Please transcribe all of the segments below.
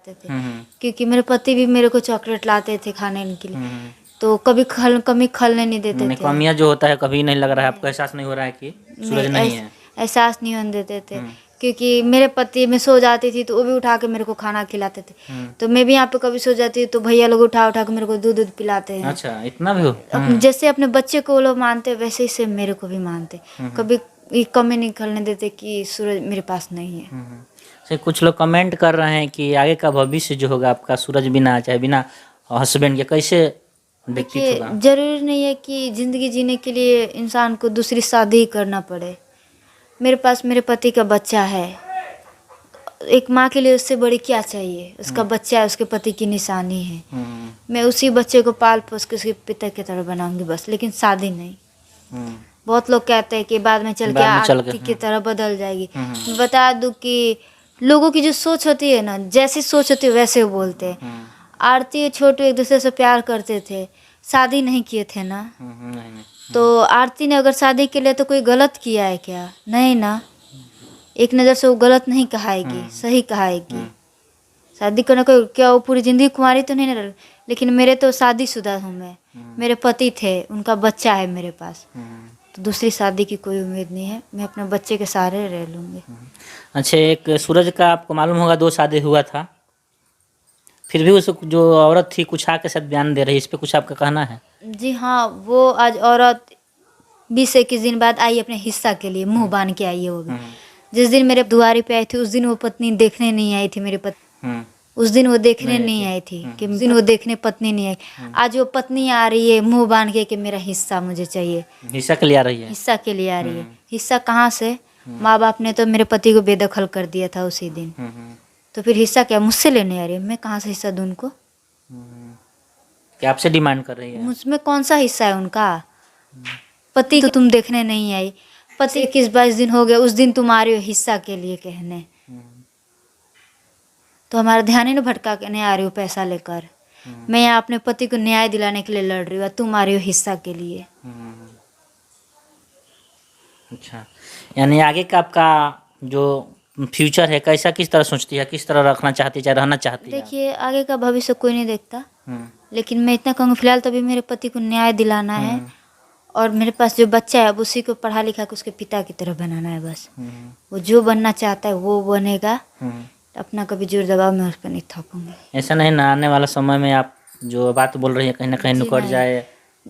खिलाते थे, क्योंकि मेरे पति भी मेरे को चॉकलेट लाते थे खाने के लिए, तो कभी कमी खलने नहीं देते थे। कमियां जो होता है कभी नहीं लग रहा है आपको, एहसास नहीं हो रहा है कि सूरज नहीं है? एहसास नहीं होने देते थे, क्योंकि मेरे पति, मैं सो जाती थी तो वो भी उठा के मेरे को खाना खिलाते थे। तो मैं भी यहाँ पे कभी सो जाती हूँ तो भैया लोग उठा के मेरे को दूध पिलाते हैं। अच्छा, इतना भी हो? जैसे अपने बच्चे को वो लोग मानते वैसे ही से मेरे को भी मानते। कभी ये कमी नहीं खलने देते कि सूरज मेरे पास नहीं है। से कुछ लोग कमेंट कर रहे हैं कि आगे का भविष्य जो होगा आपका, सूरज बिना, चाहे बिना हस्बैंड के, कैसे व्यतीत देखिए, होगा? जरूरी नहीं है कि जिंदगी जीने के लिए इंसान को दूसरी शादी ही करना पड़े। मेरे पास मेरे पति का बच्चा है, एक माँ के लिए उससे बड़ी क्या चाहिए? उसका बच्चा है, उसके पति की निशानी है। मैं उसी बच्चे को पाल पोस के उसके पिता की तरह बनाऊंगी बस, लेकिन शादी नहीं। बहुत लोग कहते हैं कि बाद में चल के आरती की तरह बदल जाएगी। मैं बता दूं कि लोगों की जो सोच होती है ना, जैसी सोच होती है वैसे वो बोलते हैं। आरती और छोटू एक दूसरे से प्यार करते थे, शादी नहीं किए थे ना। तो आरती ने अगर शादी के लिए तो कोई गलत किया है क्या? नहीं ना, एक नज़र से वो गलत नहीं कहाएगी, सही कहाएगी। शादी करने को क्या वो पूरी ज़िंदगी कुंवारी तो नहीं रह, लेकिन मेरे तो शादीशुदा हूँ मैं, मेरे पति थे, उनका बच्चा है मेरे पास, तो दूसरी शादी की कोई उम्मीद नहीं है। मैं अपने बच्चे के सहारे रह लूँगी। अच्छा, एक सूरज का आपको मालूम होगा 2 शादी हुआ था, फिर भी उस जो औरत थी कुछ के साथ बयान दे रही है, इस पे कुछ आपका कहना है? जी हाँ, वो आज औरत 20-21 दिन बाद आई अपने हिस्सा के लिए, मुंह बांध के आई है वो भी। जिस दिन मेरे दुआरे पे आई थी उस दिन वो पत्नी देखने नहीं आई थी, मेरे पति उस दिन वो देखने नहीं आई थी, कि उस दिन वो देखने पत्नी नहीं आई। आज वो पत्नी आ रही है मुंह बांध के कि मेरा हिस्सा मुझे चाहिए। हिस्सा के लिए आ रही है? हिस्सा के लिए आ रही है। हिस्सा कहाँ से? माँ बाप ने तो मेरे पति को बेदखल कर दिया था उसी दिन, तो फिर हिस्सा क्या मुझसे लेने आ रही है? मैं कहाँ से हिस्सा दूँ उनको? क्या आपसे डिमांड कर रही है? मुझमें कौन सा हिस्सा है उनका? पति तो तुम देखने नहीं आई, पति 21-22 दिन हो गए, उस दिन तुम आ रही हो हिस्सा के लिए कहने, तो हमारा ध्यान ही नहीं भटका के नहीं आ रही हो पैसा लेकर। मैं यहाँ अपने पति को न्याय दिलाने के लिए लड़ रही हूँ, तुम आ रही हो हिस्सा के लिए। अच्छा, यानी आगे का आपका जो फ्यूचर है, कैसा, किस तरह सोचती है, किस तरह रखना चाहती है, चाहे रहना चाहती है? देखिए, आगे का भविष्य कोई नहीं देखता, लेकिन मैं इतना कहूँगी फिलहाल तो अभी मेरे पति को न्याय दिलाना है, और मेरे पास जो बच्चा है उसी को पढ़ा लिखा के उसके पिता की तरह बनाना है बस। वो जो बनना चाहता है वो बनेगा, अपना कभी जोर दबाव में उस पर नहीं थोपूंगी। ऐसा नहीं ना आने वाला समय में आप जो बात बोल रही है कहीं ना कहीं निकट जाए?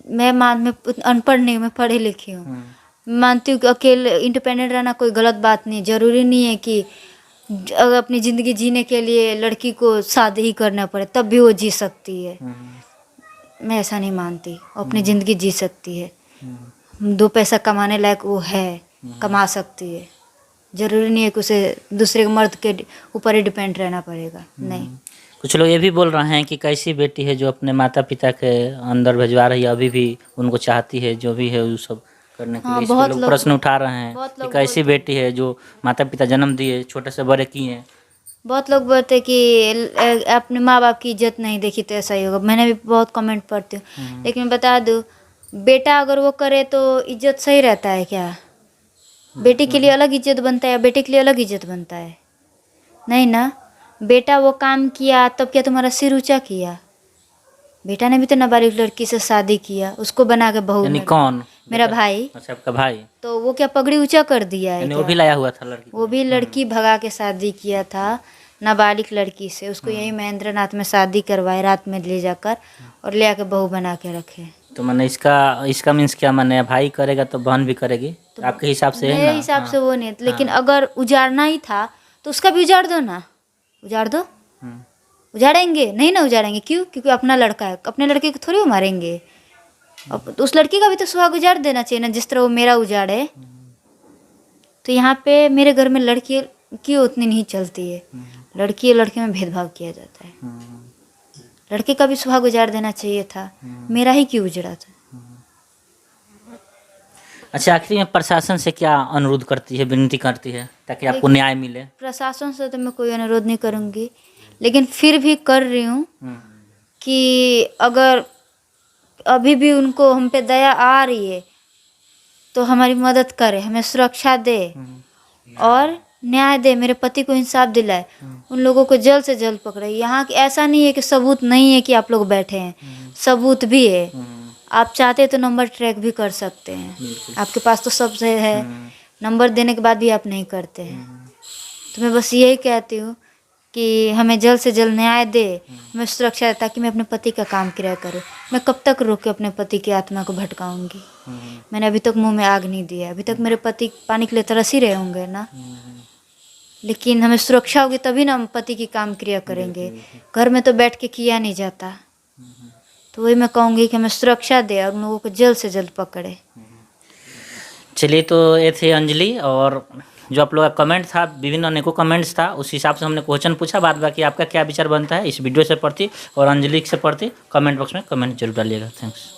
मैं अनपढ़ नहीं, मैं पढ़ी लिखी हूँ। मानती हूँ कि अकेले इंडिपेंडेंट रहना कोई गलत बात नहीं, ज़रूरी नहीं है कि अगर अपनी ज़िंदगी जीने के लिए लड़की को शादी ही करना पड़े तब भी वो जी सकती है। मैं ऐसा नहीं मानती, वो अपनी ज़िंदगी जी सकती है, 2 पैसा कमाने लायक वो है, कमा सकती है। ज़रूरी नहीं है कि उसे दूसरे मर्द के ऊपर ही डिपेंड रहना पड़ेगा, नहीं। कुछ लोग ये भी बोल रहे हैं कि कैसी बेटी है जो अपने माता पिता के अंदर भिजवा रही है, अभी भी उनको चाहती है, जो भी है वो सब करने के लिए। इस पे लोग प्रश्न उठा रहे हैं कि कैसी बेटी है जो माता पिता जन्म दिए, छोटे से बड़े किए। बहुत लोग बोलते कि अपने माँ बाप की इज्जत नहीं देखी तो ऐसा ही होगा। मैंने भी बहुत कमेंट पढ़ती हूँ, लेकिन मैं बता दूँ, बेटा अगर वो करे तो इज्जत सही रहता है क्या? बेटी के लिए अलग इज्जत बनता है या बेटे के लिए अलग इज्जत बनता है? नहीं ना। बेटा वो काम किया तब क्या तुम्हारा सिर ऊंचा किया? बेटा ने भी तो नाबालिग लड़की से शादी किया, उसको बना के बहू। यानी कौन? मेरा भाई। अच्छा, आपका भाई। तो वो क्या पगड़ी ऊंचा कर दिया है? वो भी लाया हुआ था लड़की? वो भी लड़की भगा के शादी किया था नाबालिग लड़की से, उसको यही महेंद्रनाथ में शादी करवाए रात में ले जाकर, और ले आके बहू बना के रखे। तो मैंने इसका मीन्स क्या, मैंने भाई करेगा तो बहन भी करेगी, तो आपके हिसाब से है ना? मेरे हिसाब से वो नहीं, लेकिन अगर उजाड़ना ही था तो उसका भी उजाड़ दो ना, उजाड़ दो। उजाड़ेंगे नहीं ना? उजाड़ेंगे क्यों? क्योंकि अपना लड़का है, अपने लड़के को थोड़ी मारेंगे। अब तो उस लड़की का भी तो सुहाग उजाड़ देना चाहिए ना, जिस तरह वो मेरा उजाड़े। तो यहाँ पे मेरे घर में लड़की की उतनी नहीं चलती है, लड़की और लड़के में भेदभाव किया जाता है। लड़के का भी सुहाग उजाड़ देना चाहिए था, मेरा ही क्यों उजड़ा था? अच्छा, आखिरी में प्रशासन से क्या अनुरोध करती है, विनती करती है ताकि आपको न्याय मिले? प्रशासन से तो मैं कोई अनुरोध नहीं करूँगी, लेकिन फिर भी कर रही हूँ कि अगर अभी भी उनको हम पे दया आ रही है तो हमारी मदद करे, हमें सुरक्षा दे, और न्याय दे, मेरे पति को इंसाफ दिलाए, उन लोगों को जल्द से जल्द पकड़े। यहाँ ऐसा नहीं है कि सबूत नहीं है कि आप लोग बैठे हैं, सबूत भी है। आप चाहते तो नंबर ट्रैक भी कर सकते हैं, आपके पास तो सब है, नंबर देने के बाद भी आप नहीं करते हैं। तो मैं बस यही कहती हूँ कि हमें जल्द से जल्द न्याय दे, हमें सुरक्षा दे, ताकि मैं अपने पति का काम किया करूँ। मैं कब तक रोक के अपने पति की आत्मा को भटकाऊंगी? मैंने अभी तक मुंह में आग नहीं दिया, अभी तक मेरे पति पानी के लिए तरस ही रहे होंगे ना। लेकिन हमें सुरक्षा होगी तभी ना हम पति की काम क्रिया करेंगे, घर में तो बैठ के किया नहीं जाता। तो वही मैं कहूँगी कि हमें सुरक्षा दे और उन लोगों को जल्द से जल्द पकड़े। चलिए, तो ये थे अंजलि, और जो आप लोग का कमेंट था, विभिन्न अनेकों कमेंट्स था, उस हिसाब से हमने क्वेश्चन पूछा। बाद बाकी आपका क्या विचार बनता है इस वीडियो से प्रति और अंजलि से प्रति कमेंट बॉक्स में कमेंट जरूर डालिएगा। थैंक्स।